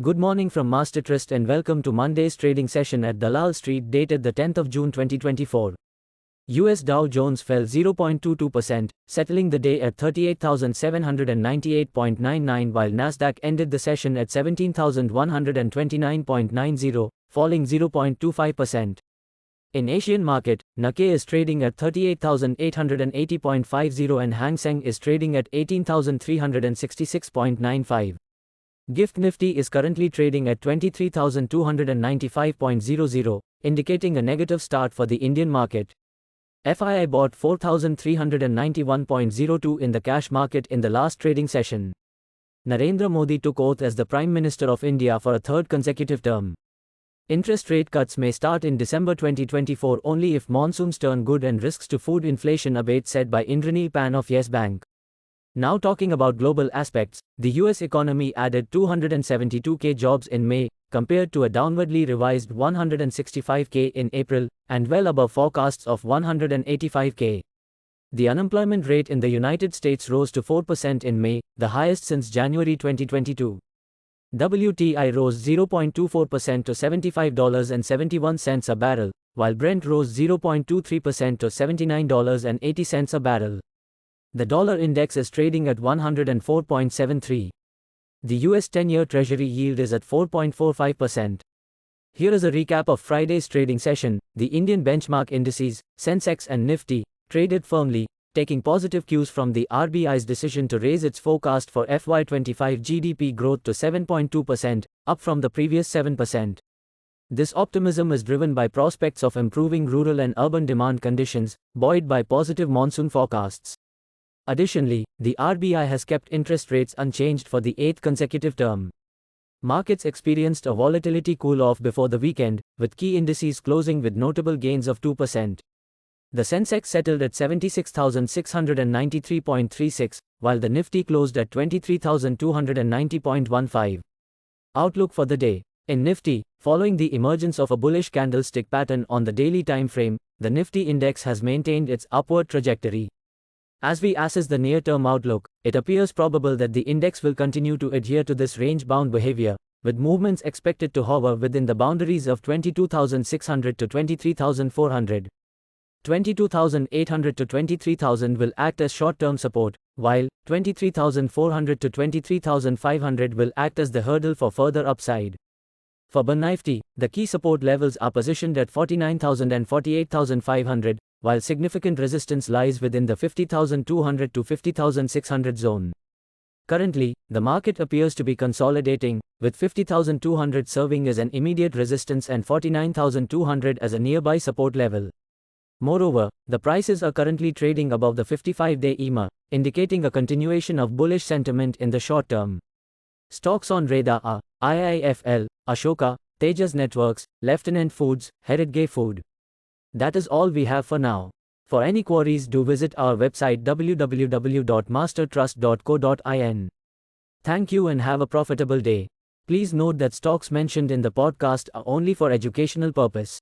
Good morning from Master Trust and welcome to Monday's trading session at Dalal Street dated the 10th of June 2024. US Dow Jones fell 0.22%, settling the day at 38,798.99 while Nasdaq ended the session at 17,129.90, falling 0.25%. In Asian market, Nikkei is trading at 38,880.50 and Hang Seng is trading at 18,366.95. GIFT Nifty is currently trading at 23,295.00, indicating a negative start for the Indian market. FII bought 4,391.02 in the cash market in the last trading session. Narendra Modi took oath as the Prime Minister of India for a third consecutive term. Interest rate cuts may start in December 2024 only if monsoons turn good and risks to food inflation abate, said by Indraneel Pan of Yes Bank. Now talking about global aspects, the US economy added 272k jobs in May, compared to a downwardly revised 165k in April, and well above forecasts of 185k. The unemployment rate in the United States rose to 4% in May, the highest since January 2022. WTI rose 0.24% to $75.71 a barrel, while Brent rose 0.23% to $79.80 a barrel. The dollar index is trading at 104.73. The US 10-year Treasury yield is at 4.45%. Here is a recap of Friday's trading session. The Indian benchmark indices, Sensex and Nifty, traded firmly, taking positive cues from the RBI's decision to raise its forecast for FY25 GDP growth to 7.2%, up from the previous 7%. This optimism is driven by prospects of improving rural and urban demand conditions, buoyed by positive monsoon forecasts. Additionally, the RBI has kept interest rates unchanged for the 8th consecutive term. Markets experienced a volatility cool-off before the weekend, with key indices closing with notable gains of 2%. The Sensex settled at 76,693.36, while the Nifty closed at 23,290.15. Outlook for the day. In Nifty, following the emergence of a bullish candlestick pattern on the daily time frame, the Nifty index has maintained its upward trajectory. As we assess the near-term outlook, it appears probable that the index will continue to adhere to this range-bound behavior, with movements expected to hover within the boundaries of 22,600 to 23,400. 22,800 to 23,000 will act as short-term support, while 23,400 to 23,500 will act as the hurdle for further upside. For Nifty, the key support levels are positioned at 49,000 and 48,500, while significant resistance lies within the 50,200 to 50,600 zone. Currently, the market appears to be consolidating, with 50,200 serving as an immediate resistance and 49,200 as a nearby support level. Moreover, the prices are currently trading above the 55-day EMA, indicating a continuation of bullish sentiment in the short term. Stocks on radar are IIFL, Ashoka, Tejas Networks, Lieutenant Foods, Heritage Food. That is all we have for now. For any queries, do visit our website www.mastertrust.co.in. Thank you and have a profitable day. Please note that stocks mentioned in the podcast are only for educational purpose.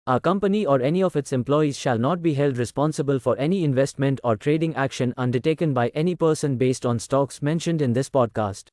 Our company or any of its employees shall not be held responsible for any investment or trading action undertaken by any person based on stocks mentioned in this podcast.